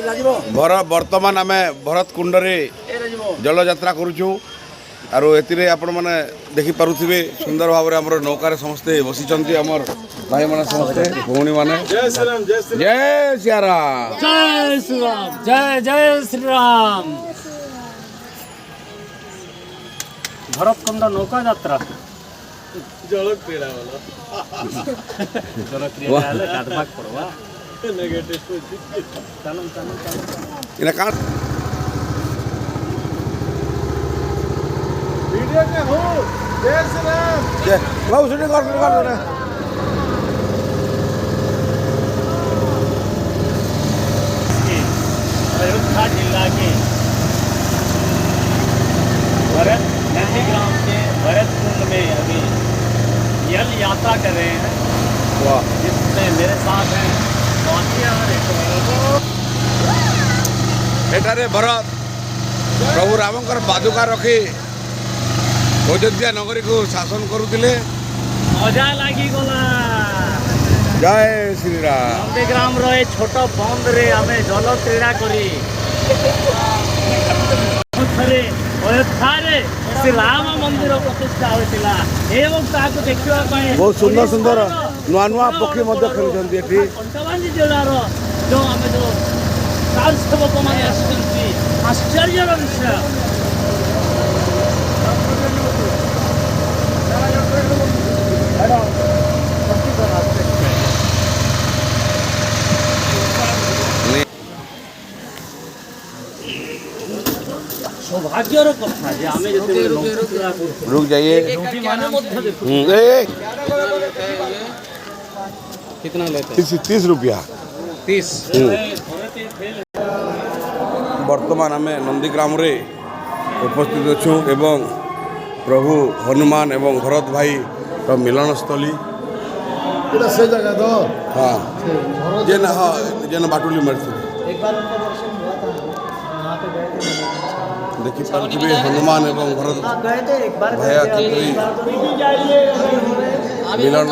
बर्तमान आम भरत कुंडरे जल यात्रा करुचु आरो एतिरे आपण माने देखि पारुथिबे सुंदर भाव रे हमर नौकार समस्ते बसिचंती हमर भाई माने समस्ते भौणी माने जय श्री राम जय श्री राम जय श्री राम जय जय श्री राम भरत कुंड नौका यात्रा जल क्रीड़ा वाला जल क्रीड़ा वाला काटबाक पड़वा नेगेटिव चलम चलम चलम इना का वीडियो के हो जय श्री राम जय बाबू सुने कर रे अयोध्या जिला के भरत नंदीग्राम के भरत कुंड में अभी जल यात्रा कर रहे हैं। वाह जिसमें मेरे साथ हैं एटारे भरत प्रभु रामकर पादुका रखी अयोध्या नगरी को शासन करुले मजा लगी गला जय श्री राम नंदीग्राम रो ए छोट बंद रे हमें जल क्रीड़ा करी थरे अयोध्या रे श्री राम मंदिर प्रतिष्ठा होइतिला एवं ताको देखिबा पय बहुत सुंदर सुंदर नुआ नुआ पक्षी मध्य खेलुछंती एठी कंटवांजी जिलार जो हमें जो साल सेवक माने आसुछंती आश्चर्यर विषय सौभाग्यर कथा जे आमे जते रुक जाइए माने मध्य देखो कितना लेते 30 रुपया 30 वर्तमान आम नंदीग्राम रे उपस्थित अच्छु एवं प्रभु हनुमान एवं भरत भाई तो मिलन स्थली से जगह तो हाँ जेन हाँ जेन बाटुली मरती एक बार उनका दर्शन हुआ था वहाँ पे गए थे देखी पार्थिवे हनुमान एवं भरत गए थे एक बार भैया की कोई मिलन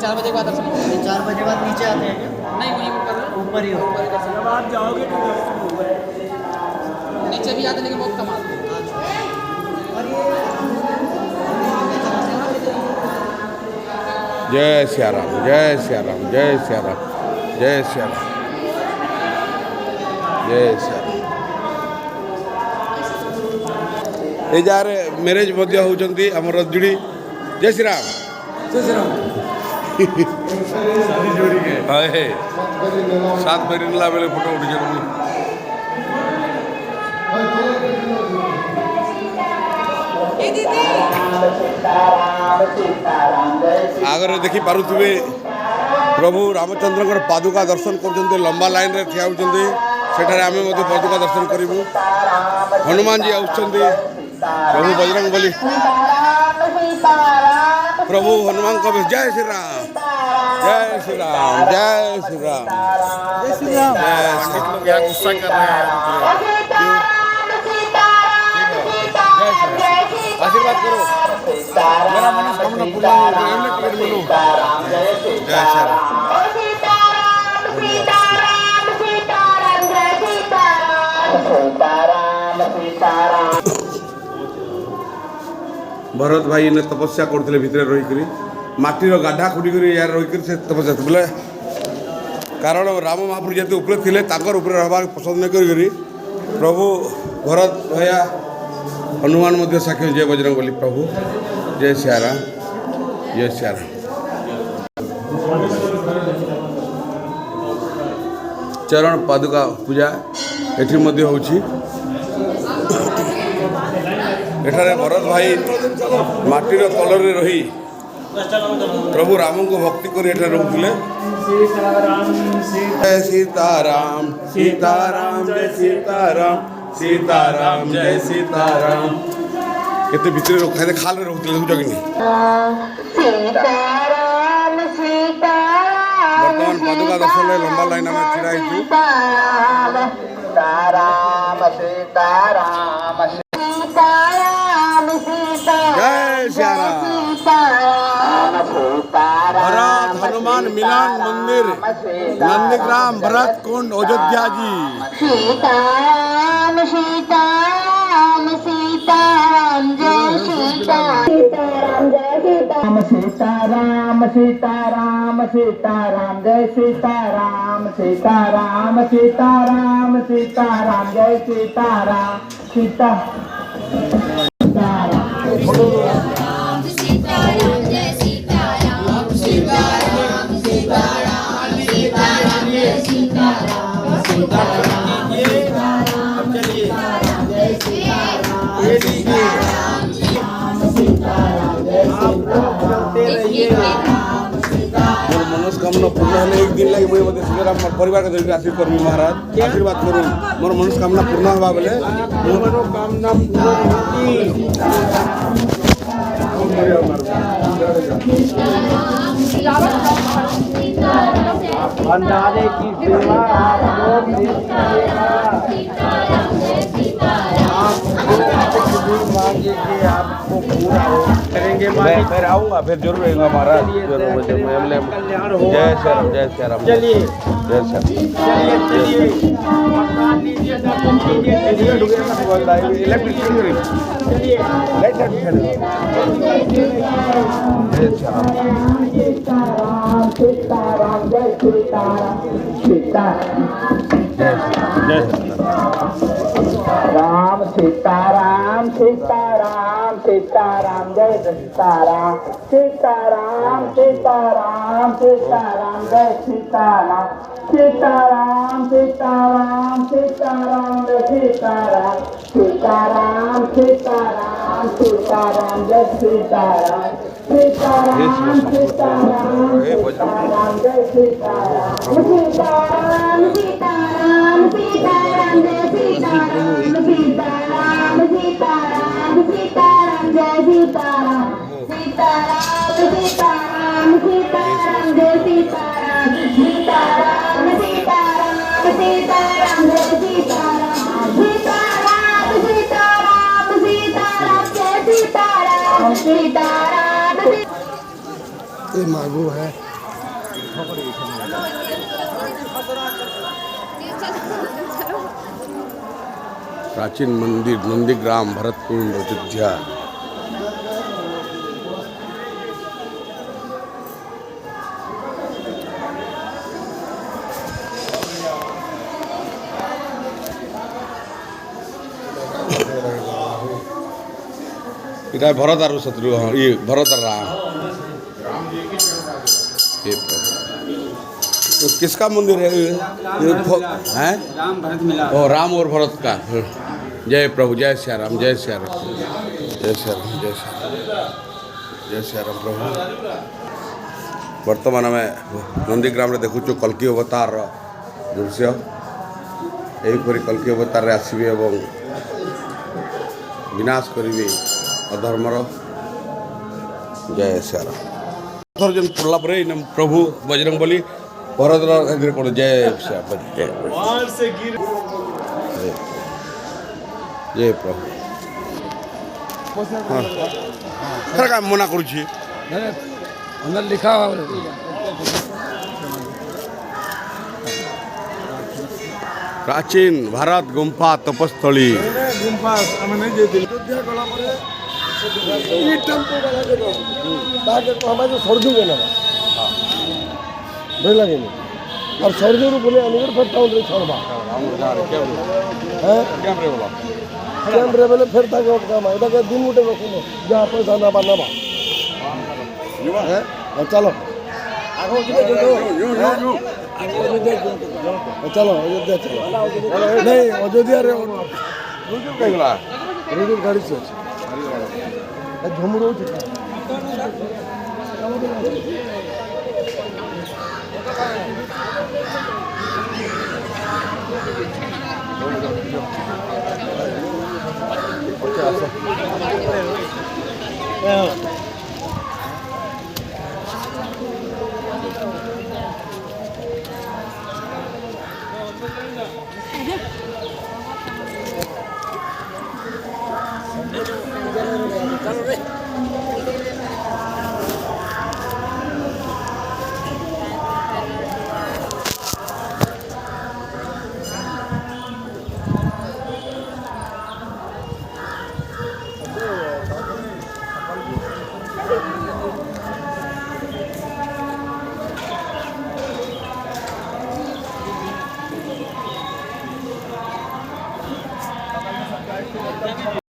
4 बजे बाद दर्शन 4 बजे बाद नीचे आते हैं क्या? नहीं वहीं ऊपर ही होता है। जब आप जाओगे तो नीचे भी आते लेकिन बहुत कम आते हैं। जय सिया राम जय सिया राम जय सिया राम जय सिया राम जय सिया राम ए जार मैरेज मध्य होउचंती हमर रजड़ी जय श्री राम शादी जोड़ी के हाय सात महीने बेले फोटो उठी आगे देखी पारुथिबे प्रभु रामचंद्र पादुका दर्शन कर लंबा लाइन रे ठिया होउचंती सेठारे आमे मध्य पादुका दर्शन करिवु हनुमान जी आउचंती प्रभु बजरंग बली प्रभु हनुमान को जय श्री राम जय श्री राम जय श्री राम जय श्री राम। पंडित लोग यहाँ गुस्सा कर रहे हैं आशीर्वाद करो मेरा मनोकामना पूर्ण हो एमने टिकट मिलो जय श्री राम भरत भाई ने तपस्या करते भितर रही माटीर गाढ़ा खुड़ी यार रही से तपस्या बोले कारण राम महाप्रभु जेते ऊपर थिले ताकर ऊपर रहबाक पसंद नहीं करी प्रभु भरत भैया हनुमान मध्य साक्षी जय बजरंग बली प्रभु जय सिया राम जय सिया राम चरण पादुका पूजा एठी मध्य होची एठारे भरत भाई माटीर तलरे रही प्रभु राम को भक्ति कर रोकले जय सीताराम सीताराम जय सीताराम सीताराम जय सीताराम केते भितर रखा खाल रोकले देखुछ कि वर्तमान पादुका दर्शन लंबा लाइन में छिड़ा होइछु जय श्री राम भरत हनुमान मिलन मंदिर नंदीग्राम भरत कुंड अयोध्या जी। सीताराम सीताराम सीताराम जय सीताराम जय सीताराम सीताराम सीताराम जय सीताराम सीताराम सीताराम सीताराम जय सीताराम मोर मनोस्कामना पूर्ण हेले एक दिन लगे मुझे मते श्रीराम परिवार के धरिक आशीर्वाद करबी महाराज आशीर्वाद करू मोर मनोस्कामना पूर्ण होबा बेले मनोकामना भंडारे की सेवा मांगे कि आपको पूरा करेंगे। मैं फिर आऊंगा फिर जरूर आऊंगा महाराज जरूर कल्याण हो। जय श्री राम जय श्री राम चलिए जय श्री चलिए चलिए मकान लीजिए दर्शन कीजिए चलिए इलेक्ट्रिक चलिए लाइट जय श्री राम सीताराम सीताराम जय सीताराम सीताराम राम सीताराम सीताराम सीताराम जय सीताराम सीताराम सीताराम सीताराम जय सीताराम सीताराम सीताराम सीताराम जय सीताराम सीताराम सीताराम सीताराम जय सीताराम सीताराम सीताराम सीताराम जय सीताराम सीताराम सीताराम सीताराम जय सीताराम सीताराम सीताराम सीताराम जय सीताराम सीताराम सीताराम सीताराम जय सीताराम सीताराम सीताराम सीताराम जय सीताराम सीताराम सीताराम सीताराम जय सीताराम सीताराम ये मागू है प्राचीन मंदिर नंदीग्राम भरत कुंड अयोध्या। इटा भरत और शत्रु ये भरत और राम ये तो किसका मंदिर है ये हैं राम भरत मिला ओ राम और भरत का। जय प्रभु जय श्री राम जय श्री राम जय श्री राम जय श्री राम जय श्री राम प्रभु। वर्तमान आम नंदीग्राम रे देखुचु कल्की अवतार दृश्य यहीपरि कल्की अवतार रे आसबे एवं विनाश करेंगे अधर्मर। जय श्री राम थर जन पड़ला पर प्रभु बजरंग बली भरत कौन जय श्री राम जय प्रभु हाँ का मना करुच्छी अंदर लिखा हुआ प्राचीन भारत गुम्फा तपस्थली गुम्फा आम नहीं जाइए अयोध्या गला टेम्पो सर्जू के ना बुझल कि और सर्जू बोले आनिक फिर टाउन रे छोड़बा कैमरे बेले फिर ताके काम एटा के दिन गुटे रखुन जहाँ पैसा नबा नबा चलो आगो चलो अयोध्या चलो नहीं अयोध्या रे रुजुर गाड़ी से झुमरू